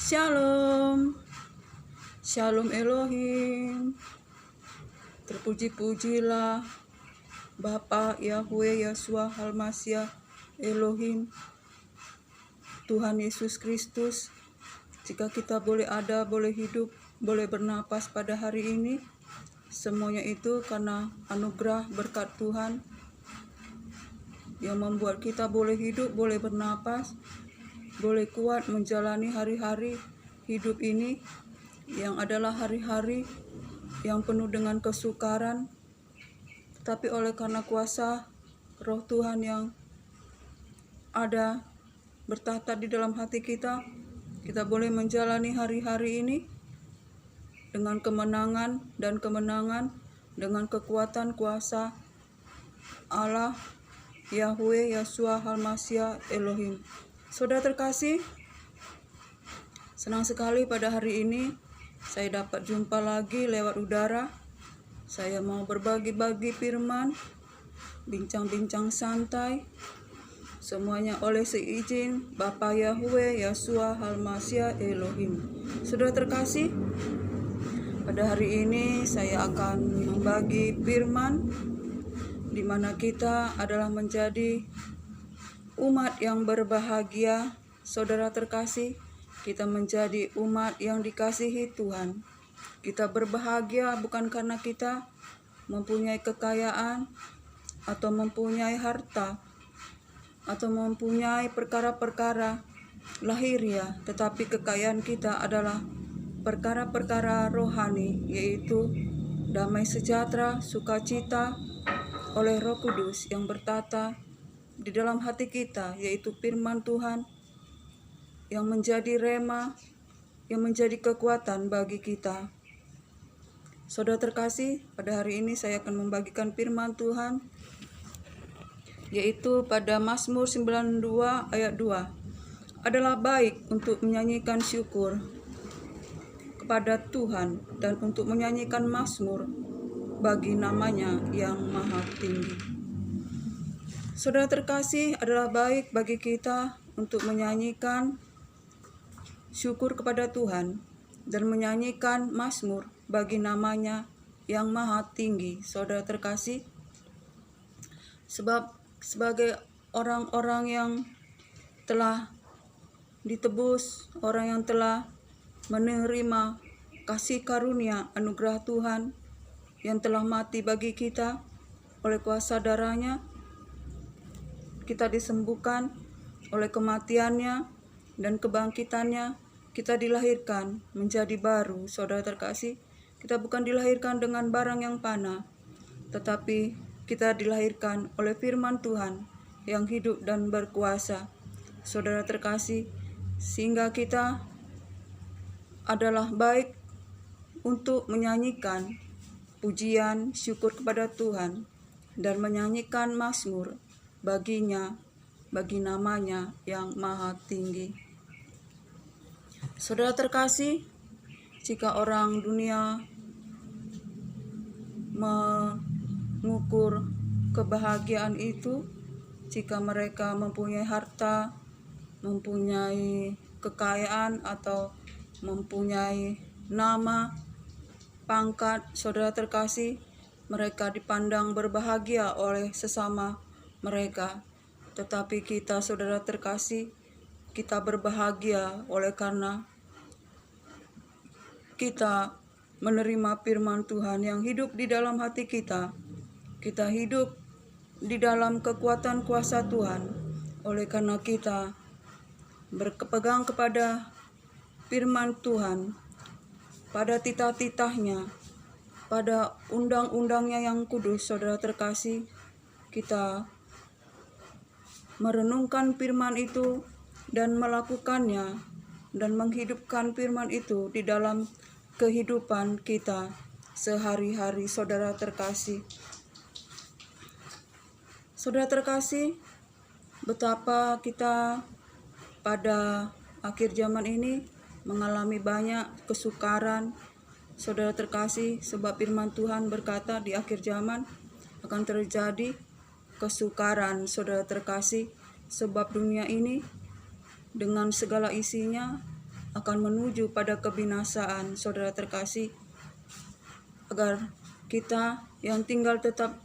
Shalom, Shalom Elohim. Terpuji-pujilah Bapa Yahweh Yeshua Halmasya Elohim, Tuhan Yesus Kristus. Jika kita boleh ada, boleh hidup, boleh bernapas pada hari ini, semuanya itu karena anugerah berkat Tuhan yang membuat kita boleh hidup, boleh bernapas, boleh kuat menjalani hari-hari hidup ini yang adalah hari-hari yang penuh dengan kesukaran, tetapi oleh karena kuasa Roh Tuhan yang ada bertahta di dalam hati kita, kita boleh menjalani hari-hari ini dengan kemenangan dan kemenangan, dengan kekuatan kuasa Allah Yahweh Yeshua Halmasya Elohim. Saudara terkasih, senang sekali pada hari ini saya dapat jumpa lagi lewat udara. Saya mau berbagi-bagi firman, bincang-bincang santai, semuanya oleh seizin Bapa Yahweh Yeshua Halmasya Elohim. Saudara terkasih, pada hari ini saya akan membagi firman di mana kita adalah menjadi umat yang berbahagia. Saudara terkasih, kita menjadi umat yang dikasihi Tuhan. Kita berbahagia bukan karena kita mempunyai kekayaan atau mempunyai harta atau mempunyai perkara-perkara lahiriah, tetapi kekayaan kita adalah perkara-perkara rohani, yaitu damai sejahtera, sukacita oleh Roh Kudus yang bertata di dalam hati kita, yaitu firman Tuhan yang menjadi rema, yang menjadi kekuatan bagi kita. Saudara terkasih, pada hari ini saya akan membagikan firman Tuhan, yaitu pada Mazmur 92 ayat 2. Adalah baik untuk menyanyikan syukur kepada Tuhan dan untuk menyanyikan mazmur bagi namanya yang maha tinggi. Saudara terkasih, adalah baik bagi kita untuk menyanyikan syukur kepada Tuhan dan menyanyikan mazmur bagi namanya yang maha tinggi. Saudara terkasih, sebab sebagai orang-orang yang telah ditebus, orang yang telah menerima kasih karunia anugerah Tuhan yang telah mati bagi kita oleh kuasa darahnya, kita disembuhkan oleh kematiannya dan kebangkitannya, kita dilahirkan menjadi baru. Saudara terkasih, kita bukan dilahirkan dengan barang yang fana, tetapi kita dilahirkan oleh firman Tuhan yang hidup dan berkuasa. Saudara terkasih, sehingga kita adalah baik untuk menyanyikan pujian syukur kepada Tuhan dan menyanyikan mazmur baginya, bagi namanya yang maha tinggi. Saudara terkasih, jika orang dunia mengukur kebahagiaan itu, jika mereka mempunyai harta, mempunyai kekayaan atau mempunyai nama, pangkat, saudara terkasih, mereka dipandang berbahagia oleh sesama mereka. Tetapi kita, saudara terkasih, kita berbahagia oleh karena kita menerima firman Tuhan yang hidup di dalam hati kita, Kita hidup di dalam kekuatan kuasa Tuhan, oleh karena kita berpegang kepada firman Tuhan, pada titah-titahnya, pada undang-undangnya yang kudus. Saudara terkasih, kita merenungkan firman itu dan melakukannya dan menghidupkan firman itu di dalam kehidupan kita sehari-hari. Saudara terkasih, betapa kita pada akhir zaman ini mengalami banyak kesukaran. Saudara terkasih, sebab firman Tuhan berkata di akhir zaman akan terjadi kesukaran. Saudara terkasih, sebab dunia ini dengan segala isinya akan menuju pada kebinasaan. Saudara terkasih, agar kita yang tinggal tetap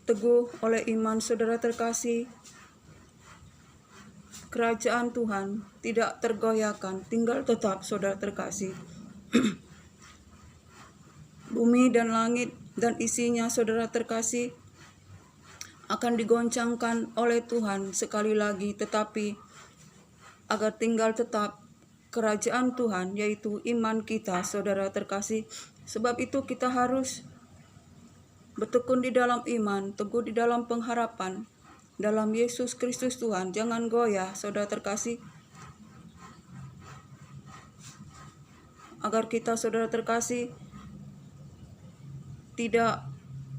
teguh oleh iman, saudara terkasih, kerajaan Tuhan tidak tergoyahkan, tinggal tetap. Saudara terkasih, bumi dan langit dan isinya, saudara terkasih, akan digoncangkan oleh Tuhan sekali lagi, tetapi agar tinggal tetap kerajaan Tuhan, yaitu iman kita. Saudara terkasih, sebab itu kita harus bertekun di dalam iman, teguh di dalam pengharapan dalam Yesus Kristus Tuhan. Jangan goyah, saudara terkasih, agar kita, saudara terkasih, tidak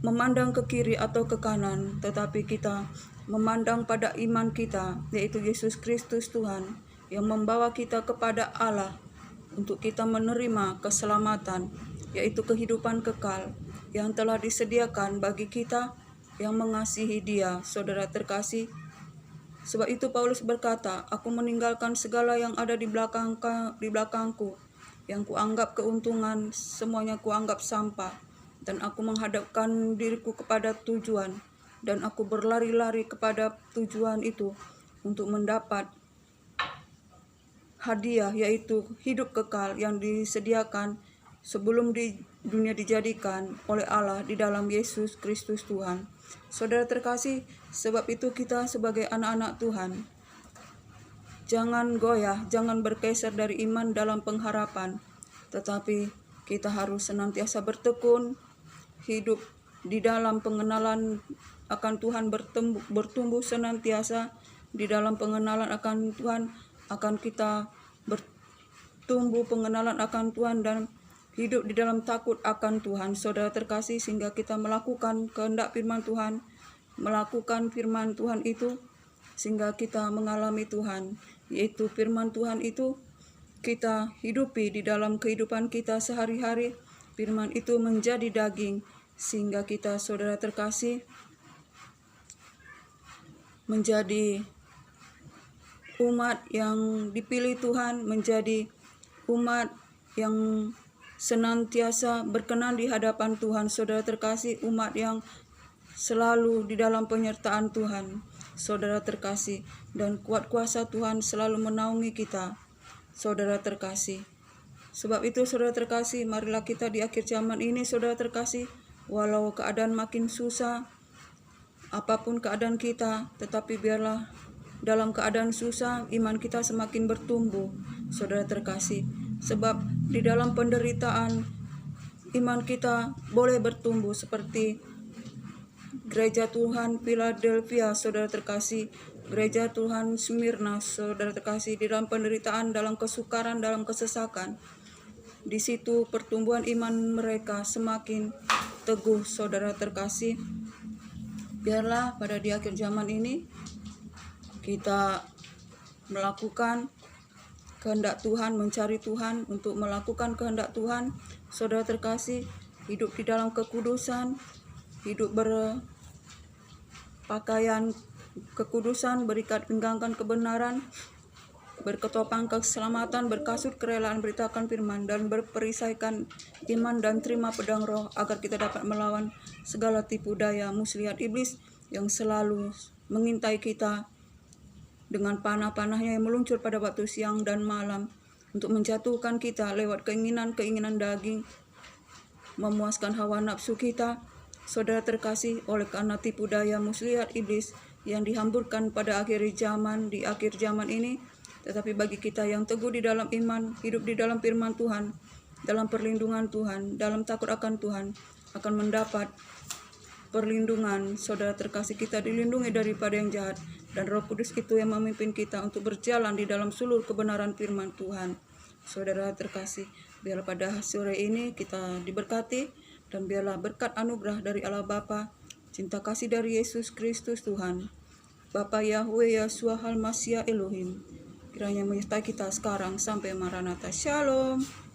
memandang ke kiri atau ke kanan, tetapi kita memandang pada iman kita, yaitu Yesus Kristus Tuhan, yang membawa kita kepada Allah untuk kita menerima keselamatan, yaitu kehidupan kekal yang telah disediakan bagi kita yang mengasihi Dia. Saudara terkasih, sebab itu Paulus berkata, aku meninggalkan segala yang ada di belakangku, yang kuanggap keuntungan, semuanya kuanggap sampah, dan aku menghadapkan diriku kepada tujuan, dan aku berlari-lari kepada tujuan itu untuk mendapat hadiah, yaitu hidup kekal yang disediakan sebelum di dunia dijadikan oleh Allah di dalam Yesus Kristus Tuhan. Saudara terkasih, sebab itu kita sebagai anak-anak Tuhan, jangan goyah, jangan bergeser dari iman dalam pengharapan, tetapi kita harus senantiasa bertekun, hidup di dalam pengenalan akan Tuhan, bertumbuh senantiasa di dalam pengenalan akan Tuhan, akan kita bertumbuh pengenalan akan Tuhan dan hidup di dalam takut akan Tuhan. Saudara terkasih, sehingga kita melakukan kehendak firman Tuhan, melakukan firman Tuhan itu, sehingga kita mengalami Tuhan, yaitu firman Tuhan itu kita hidupi di dalam kehidupan kita sehari-hari. Firman itu menjadi daging, sehingga kita, saudara terkasih, menjadi umat yang dipilih Tuhan, menjadi umat yang senantiasa berkenan di hadapan Tuhan. Saudara terkasih, umat yang selalu di dalam penyertaan Tuhan, saudara terkasih, dan kuat kuasa Tuhan selalu menaungi kita, saudara terkasih. Sebab itu, saudara terkasih, marilah kita di akhir zaman ini, saudara terkasih, walau keadaan makin susah, apapun keadaan kita, tetapi biarlah dalam keadaan susah iman kita semakin bertumbuh, saudara terkasih. Sebab di dalam penderitaan iman kita boleh bertumbuh seperti gereja Tuhan Philadelphia, saudara terkasih, gereja Tuhan Smyrna, saudara terkasih, di dalam penderitaan, dalam kesukaran, dalam kesesakan, di situ pertumbuhan iman mereka semakin teguh, saudara terkasih. Biarlah pada di akhir zaman ini kita melakukan kehendak Tuhan, mencari Tuhan untuk melakukan kehendak Tuhan, saudara terkasih, hidup di dalam kekudusan, hidup berpakaian kekudusan, berikat pinggangkan kebenaran, berketopang keselamatan, berkasut kerelaan, beritakan firman, dan berperisaikan iman dan terima pedang roh, agar kita dapat melawan segala tipu daya muslihat iblis yang selalu mengintai kita dengan panah-panahnya yang meluncur pada waktu siang dan malam untuk menjatuhkan kita lewat keinginan-keinginan daging, memuaskan hawa nafsu kita, Saudara terkasih, oleh karena tipu daya muslihat iblis yang dihamburkan pada akhir zaman ini, tetapi bagi kita yang teguh di dalam iman, hidup di dalam firman Tuhan, dalam perlindungan Tuhan, dalam takut akan Tuhan, akan mendapat perlindungan. Saudara terkasih, kita dilindungi daripada yang jahat, dan Roh Kudus itu yang memimpin kita untuk berjalan di dalam seluruh kebenaran firman Tuhan. Saudara terkasih, biarlah pada sore ini kita diberkati, dan biarlah berkat anugerah dari Allah Bapa, cinta kasih dari Yesus Kristus Tuhan, Bapa Yahweh Yeshua HaMashiach Elohim, kiranya menyertai kita sekarang sampai Maranatha. Shalom.